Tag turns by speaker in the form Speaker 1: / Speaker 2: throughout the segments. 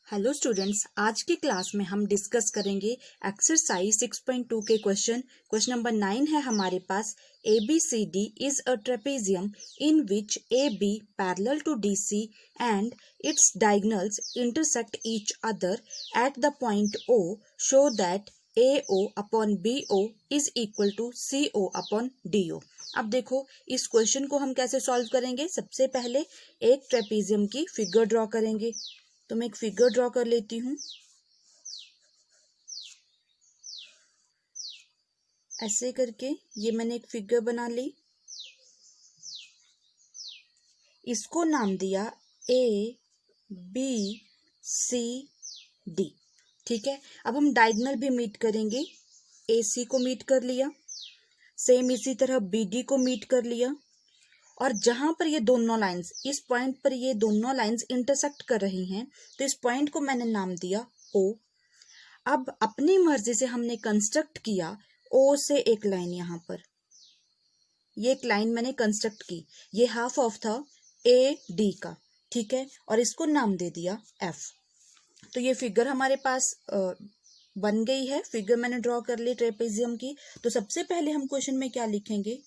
Speaker 1: Hello students, आज की class में हम डिस्कस करेंगे एक्सरसाइज 6.2 के क्वेश्चन नंबर 9 है हमारे पास। ABCD is a trapezium in which AB parallel to DC and its diagonals intersect each other at the point O, show that AO upon BO is equal to CO upon DO। अब देखो इस question को हम कैसे solve करेंगे। सबसे पहले एक ट्रेपेजियम की फिगर ड्रॉ करेंगे। तो मैं एक फिगर ड्रॉ कर लेती हूँ। ऐसे करके ये मैंने एक फिगर बना ली, इसको नाम दिया ABCD। ठीक है, अब हम डायगोनल भी मीट करेंगे। AC को मीट कर लिया, सेम इसी तरह BD को मीट कर लिया, और जहां पर ये दोनों लाइंस, इस पॉइंट पर ये दोनों लाइंस इंटरसेक्ट कर रही हैं, तो इस पॉइंट को मैंने नाम दिया O। अब अपनी मर्जी से हमने कंस्ट्रक्ट किया O से एक लाइन, यहाँ पर ये एक लाइन मैंने कंस्ट्रक्ट की, ये हाफ ऑफ था AD का। ठीक है, और इसको नाम दे दिया F। तो ये फिगर हमारे पास बन गई है। फिगर मैंने ड्रॉ कर ली ट्रेपेजियम की। तो सबसे पहले हम क्वेश्चन में क्या लिखेंगे,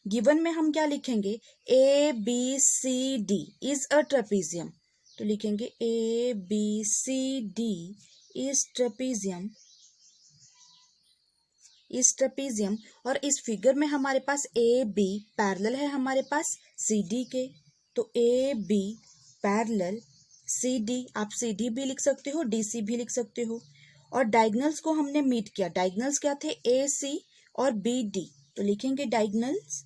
Speaker 1: गिवन में हम क्या लिखेंगे, ABCD इज अ ट्रेपेजियम। तो लिखेंगे ABCD इज ट्रेपेजियम, और इस फिगर में हमारे पास AB पैरेलल है हमारे पास CD के। तो AB पैरेलल CD, आप CD भी लिख सकते हो, DC भी लिख सकते हो। और डायगोनल्स को हमने मीट किया। डायगोनल्स क्या थे, AC और BD। तो लिखेंगे diagonals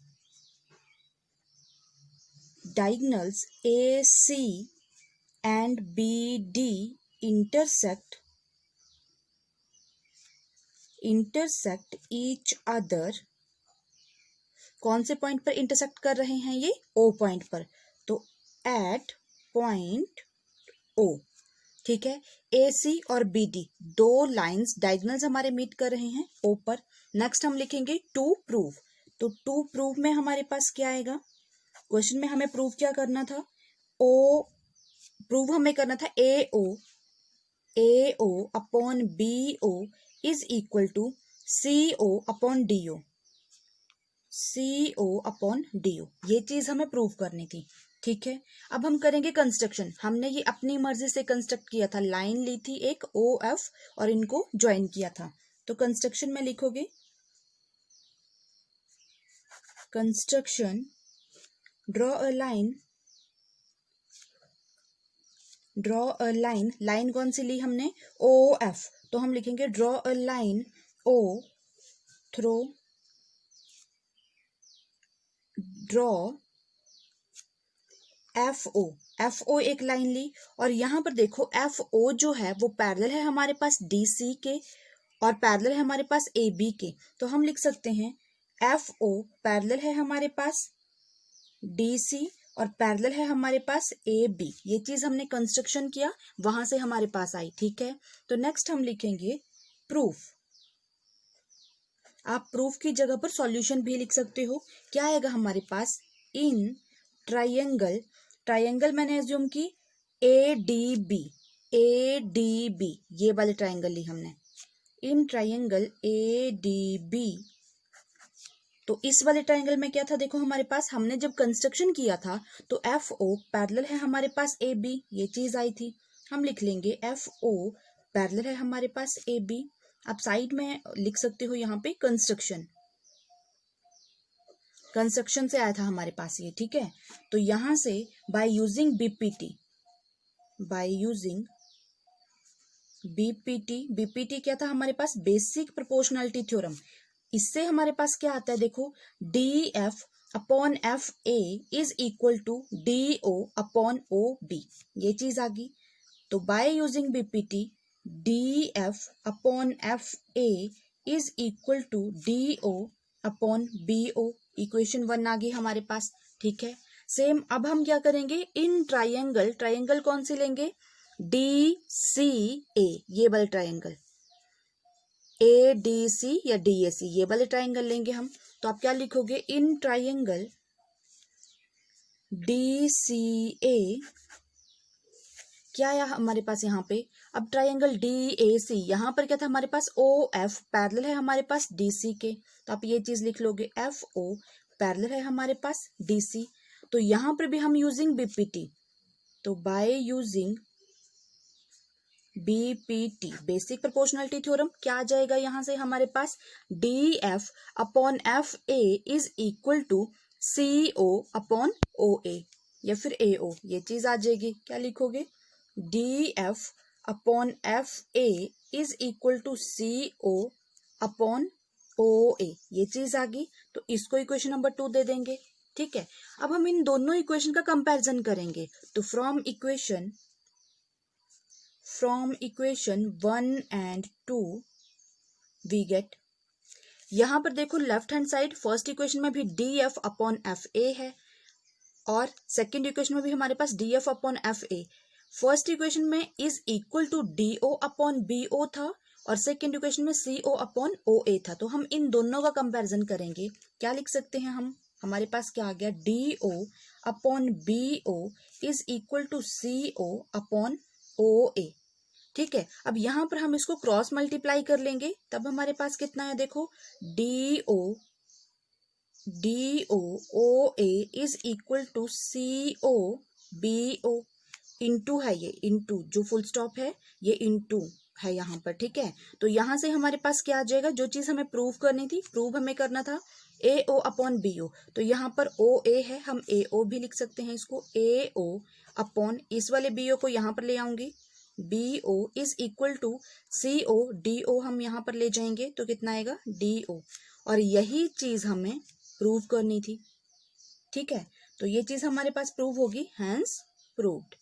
Speaker 1: AC and BD intersect each other। कौन से पॉइंट पर इंटरसेक्ट कर रहे हैं, ये O पॉइंट पर। तो एट पॉइंट O। ठीक है, AC और BD दो लाइंस डायगोनल्स हमारे मीट कर रहे हैं O पर। नेक्स्ट हम लिखेंगे टू प्रूव। तो टू प्रूव में हमारे पास क्या आएगा, क्वेश्चन में हमें प्रूव क्या करना था, प्रूव हमें करना था AO upon BO is equal to CO upon DO। ये चीज हमें प्रूव करनी थी। ठीक है, अब हम करेंगे कंस्ट्रक्शन। हमने ये अपनी मर्जी से कंस्ट्रक्ट किया था, लाइन ली थी एक OF और इनको ज्वाइन किया था। तो कंस्ट्रक्शन में लिखोगे, construction draw a line. Line कौन सी ली हमने, OF। तो हम लिखेंगे draw a line O through draw FO एक लाइन ली, और यहां पर देखो FO जो है वो पैरेलल है हमारे पास DC के और पैरेलल है हमारे पास AB के। तो हम लिख सकते हैं FO पैरेलल है हमारे पास DC और पैरेलल है हमारे पास AB। ये चीज हमने कंस्ट्रक्शन किया, वहां से हमारे पास आई। ठीक है, तो नेक्स्ट हम लिखेंगे प्रूफ। आप प्रूफ की जगह पर सॉल्यूशन भी लिख सकते हो। क्या आएगा हमारे पास, इन ट्रायंगल मैंने एज्यूम की ADB, ये वाले ट्रायंगल ली हमने, इन ट्रायंगल ADB। तो इस वाले ट्रायंगल में क्या था, देखो हमारे पास हमने जब कंस्ट्रक्शन किया था तो FO पैरेलल है हमारे पास AB, ये चीज आई थी। हम लिख लेंगे FO पैरेलल है हमारे पास AB। आप साइड में लिख सकते हो यहाँ पे कंस्ट्रक्शन से आया था हमारे पास ये। ठीक है, तो यहां से बाय यूजिंग BPT क्या था हमारे पास, बेसिक प्रोपोर्शनलिटी थ्योरम। इससे हमारे पास क्या आता है, देखो DF upon FA is equal to DO upon OB, ये चीज आ गई। तो by using BPT DF upon FA is equal to DO upon BO, equation 1 आ गई हमारे पास। ठीक है, सेम अब हम क्या करेंगे, इन ट्रायंगल कौन सी लेंगे, DCA, ये वाले ट्रायंगल ADC या DAC, ये वाले ट्रायंगल लेंगे हम। तो आप क्या लिखोगे, इन ट्रायंगल DCA क्या आया हमारे पास यहाँ पे? अब ट्राइंगल DAC, यहाँ पर क्या था हमारे पास? OF पैरेलल है हमारे पास DC के, तो आप ये चीज लिख लोगे, FO पैरेलल है हमारे पास DC। तो यहाँ पर भी हम यूजिंग BPT, तो by using BPT basic proportionality theorem क्या आ जाएगा यहाँ से हमारे पास? DF upon FA is equal to CO upon OA या फिर AO, ये चीज आ जाएगी। क्या लिखोगे? DF upon FA is equal to CO upon OA, ये चीज आ गई। तो इसको इक्वेशन नंबर 2 दे देंगे। ठीक है, अब हम इन दोनों इक्वेशन का कंपैरिजन करेंगे। तो from equation 1 and 2 we get, यहां पर देखो left hand side first equation में भी DF अपॉन FA है और सेकेंड इक्वेशन में भी हमारे पास DF upon FA। First equation में is equal to DO upon BO था और सेकेंड इक्वेशन में CO अपॉन OA था। तो हम इन दोनों का कंपैरिजन करेंगे। क्या लिख सकते हैं हम? हमारे पास क्या आ गया? DO upon BO is equal to CO upon OA। ठीक है, अब यहां पर हम इसको क्रॉस मल्टीप्लाई कर लेंगे, तब हमारे पास कितना है? देखो, DO OA is equal to CO BO, into है ये, इंटू जो फुल स्टॉप है ये इंटू है यहाँ पर। ठीक है, तो यहां से हमारे पास क्या आ जाएगा? जो चीज हमें प्रूव करनी थी, प्रूव हमें करना था AO अपॉन BO, तो यहाँ पर OA है, हम AO भी लिख सकते हैं इसको। AO अपॉन इस वाले BO को यहाँ पर ले आऊंगी, BO is equal to CO DO हम यहाँ पर ले जाएंगे, तो कितना आएगा? DO। और यही चीज हमें प्रूव करनी थी। ठीक है, तो ये चीज हमारे पास प्रूव होगी, हैंस प्रूव्ड।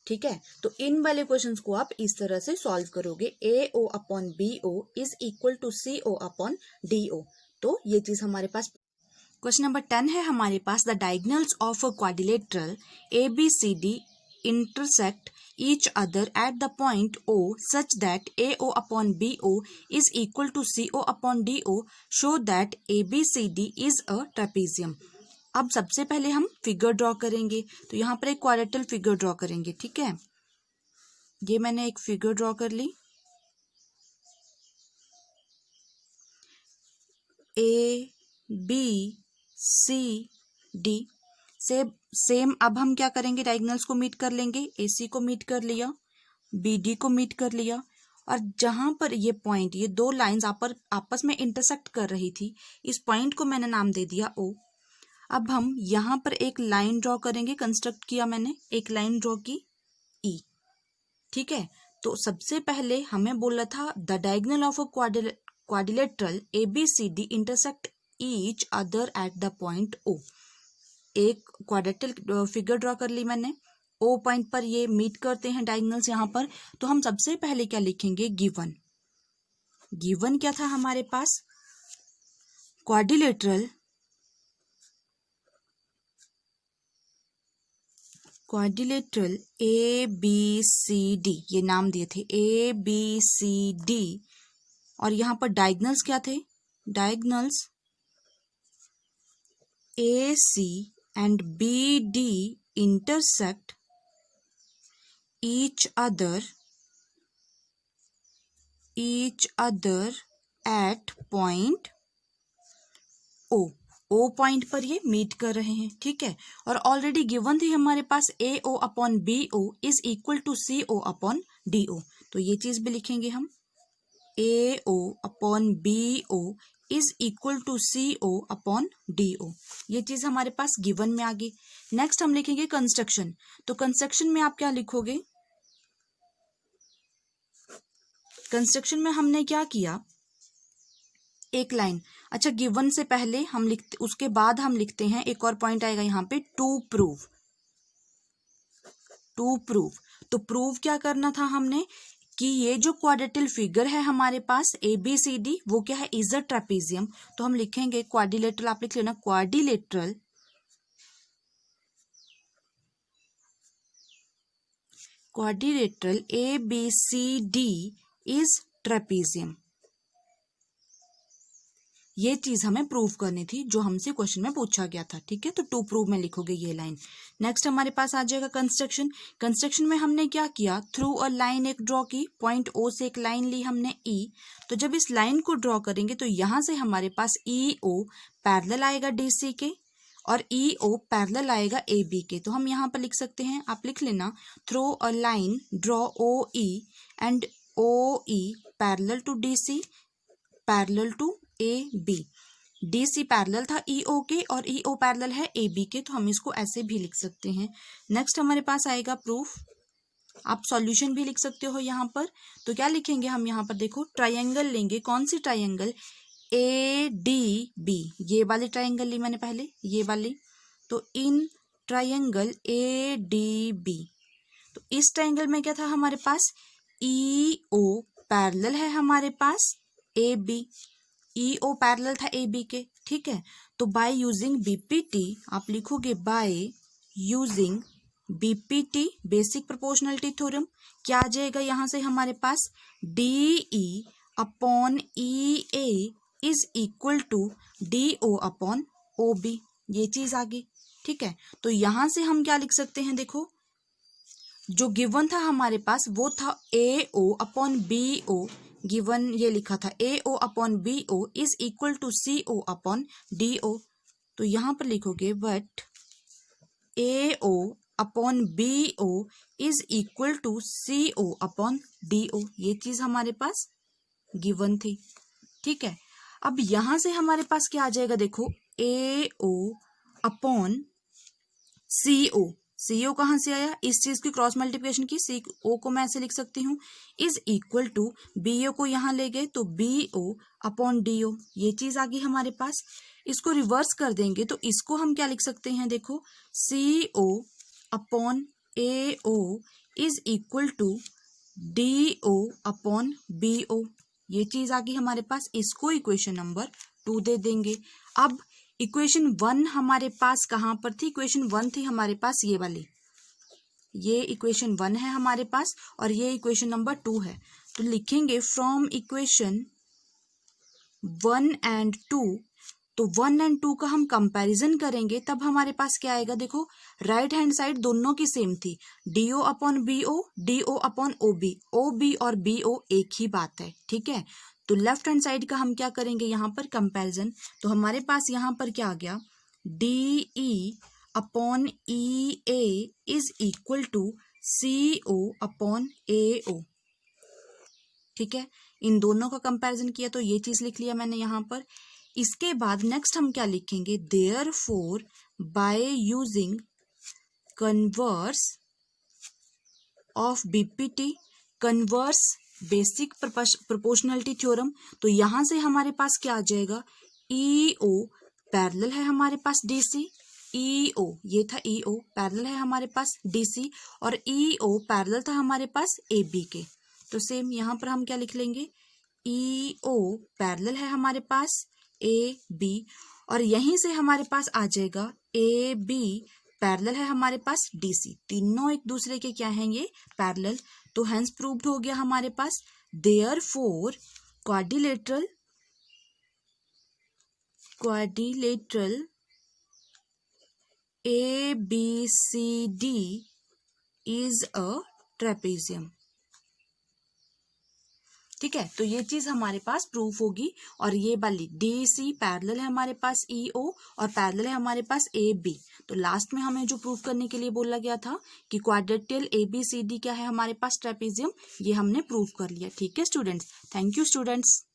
Speaker 1: ठीक है, तो इन वाले क्वेश्चंस को आप इस तरह से सॉल्व करोगे, AO upon BO is equal to CO upon DO। तो ये चीज हमारे पास। क्वेश्चन नंबर 10 है हमारे पास, the diagonals of a quadrilateral ABCD intersect each other at the point O such that AO upon BO is equal to CO upon DO, show that ABCD is a trapezium। अब सबसे पहले हम figure draw करेंगे, तो यहाँ पर एक quadrilateral figure draw करेंगे। ठीक है, ये मैंने एक फिगर ड्रॉ कर ली, ABCD से सेम। अब हम क्या करेंगे? डायगोनल्स को मीट कर लेंगे, AC को मीट कर लिया, BD को मीट कर लिया, और जहां पर ये पॉइंट, ये दो लाइंस आपस में इंटरसेक्ट कर रही थी, इस पॉइंट को मैंने नाम दे दिया O। अब हम यहाँ पर एक लाइन ड्रॉ करेंगे, कंस्ट्रक्ट किया मैंने, एक लाइन ड्रॉ की E। ठीक है, तो सबसे पहले हमें बोला था the diagonal of a quadrilateral ABCD intersect each other at the point O। एक क्वाड्रेटल फिगर ड्रॉ कर ली मैंने, O पॉइंट पर ये मीट करते हैं डायगोनल्स यहाँ पर। तो हम सबसे पहले क्या लिखेंगे? गिवन। गिवन क्या था हमारे पास? क्वाड्रिलेटरल ABCD, ये नाम दिए थे ABCD, और यहाँ पर डायगोनल्स क्या थे? Diagonals AC and BD intersect each other at point O point पर ये मीट कर रहे हैं। ठीक है, और ऑलरेडी गिवन थी हमारे पास AO upon BO is equal to CO upon DO, तो ये चीज भी लिखेंगे हम, AO upon BO is equal to CO upon DO। ये चीज हमारे पास गिवन में आ गई। नेक्स्ट हम लिखेंगे कंस्ट्रक्शन। तो कंस्ट्रक्शन में आप क्या लिखोगे? कंस्ट्रक्शन में हमने क्या किया? एक लाइन, अच्छा गिवन से पहले हम लिखते, उसके बाद हम लिखते हैं एक और पॉइंट आएगा यहाँ पे, टू प्रूव। तो प्रूव क्या करना था हमने कि ये जो क्वाड्रेटल फिगर है हमारे पास ABCD, वो क्या है? Is a trapezium. तो हम लिखेंगे क्वाड्रिलेटरल, आप लिख लेना क्वाड्रिलेटरल ABCD इज ट्रेपेजियम। ये चीज हमें प्रूव करनी थी जो हमसे क्वेश्चन में पूछा गया था। ठीक है, तो टू प्रूव में लिखोगे ये लाइन। नेक्स्ट हमारे पास आ जाएगा कंस्ट्रक्शन। कंस्ट्रक्शन में हमने क्या किया, थ्रू अ लाइन एक ड्रॉ की, पॉइंट ओ से एक लाइन ली हमने ई। तो जब इस लाइन को ड्रॉ करेंगे तो यहां से हमारे पास ई ओ पैरेलल आएगा डीसी के और ई ओ पैरेलल आएगा ए बी के। तो हम यहाँ पर लिख सकते हैं, आप लिख लेना, through a line draw O E and O E parallel to DC parallel to A B. DC parallel था ईओ के और ईओ पैरेलल है ए बी के, तो हम इसको ऐसे भी लिख सकते हैं। नेक्स्ट हमारे पास आएगा प्रूफ। आप सॉल्यूशन भी लिख सकते हो यहाँ पर। तो क्या लिखेंगे हम यहाँ पर, देखो ट्रायंगल लेंगे। कौन सी ट्रायंगल, ए डी बी, ये वाली ट्रायंगल ली मैंने पहले, ये वाली। तो इन ट्रायंगल ए डी बी, तो इस ट्रायंगल में क्या था हमारे पास, ई ओ पैरेलल है हमारे पास A B, E O parallel था ए बी के। ठीक है, तो बाय यूजिंग बीपीटी आप लिखोगे, by using BPT basic proportionality theorem, क्या आ जाएगा यहाँ से हमारे पास, D E upon E A is equal to D O upon O B, ये चीज आ गई। ठीक है, तो यहां से हम क्या लिख सकते हैं, देखो जो गिवन था हमारे पास वो था A O upon B O, given ये लिखा था A O upon B O is equal to C O upon D O. तो यहां पर लिखोगे but A O upon B O is equal to C O upon D O, ये चीज हमारे पास गिवन थी। ठीक है, अब यहां से हमारे पास क्या आ जाएगा, देखो ए ओ अपॉन सी ओ, सी ओ कहां से आया, इस चीज की क्रॉस मल्टीप्लिकेशन की, सी ओ को मैं ऐसे लिख सकती हूँ, is equal to B O को यहां ले गए तो B O upon D O, ये चीज आ गई हमारे पास। इसको रिवर्स कर देंगे तो इसको हम क्या लिख सकते हैं, देखो C O upon A O is equal to D O upon B O, ये चीज आ गई हमारे पास। इसको इक्वेशन नंबर 2 दे देंगे। अब इक्वेशन 1 हमारे पास कहाँ पर थी, इक्वेशन 1 थी हमारे पास ये वाली, ये इक्वेशन 1 है हमारे पास और ये इक्वेशन नंबर 2 है। तो लिखेंगे फ्रॉम इक्वेशन 1 एंड 2, तो 1 एंड 2 का हम कंपैरिजन करेंगे तब हमारे पास क्या आएगा, देखो राइट हैंड साइड दोनों की सेम थी, D O upon B O, D O upon O B और बी ओ एक ही बात है। ठीक है, तो लेफ्ट हैंड साइड का हम क्या करेंगे यहाँ पर कंपैरिजन, तो हमारे पास यहाँ पर क्या आ गया, D E upon E A is equal to C O upon A O. ठीक है, इन दोनों का कंपैरिजन किया तो ये चीज लिख लिया मैंने यहाँ पर। इसके बाद नेक्स्ट हम क्या लिखेंगे, therefore by using converse of BPT, converse basic proportionality theorem, तो यहां से हमारे पास क्या आ जाएगा, ई ओ पैरेलल है हमारे पास डीसी, ई ओ ये था ई ओ पैरेलल है हमारे पास डीसी और ई ओ पैरेलल था हमारे पास ए बी के। तो सेम यहां पर हम क्या लिख लेंगे, ई ओ पैरेलल है हमारे पास ए बी और यहीं से हमारे पास आ जाएगा ए बी पैरेलल है हमारे पास डीसी, तीनों एक दूसरे के क्या हैं, ये पैरेलल। तो हेंस प्रूव्ड हो गया हमारे पास, therefore quadrilateral A B C D is a trapezium. ठीक है, तो ये चीज हमारे पास प्रूफ होगी और ये वाली डी सी पैरेलल है हमारे पास ई ओ और पैरेलल है हमारे पास ए बी। तो लास्ट में हमें जो प्रूफ करने के लिए बोला गया था कि क्वाड्रेटियल ए बी सी डी क्या है हमारे पास ट्रेपेजियम, ये हमने प्रूफ कर लिया। ठीक है स्टूडेंट्स, थैंक यू स्टूडेंट्स।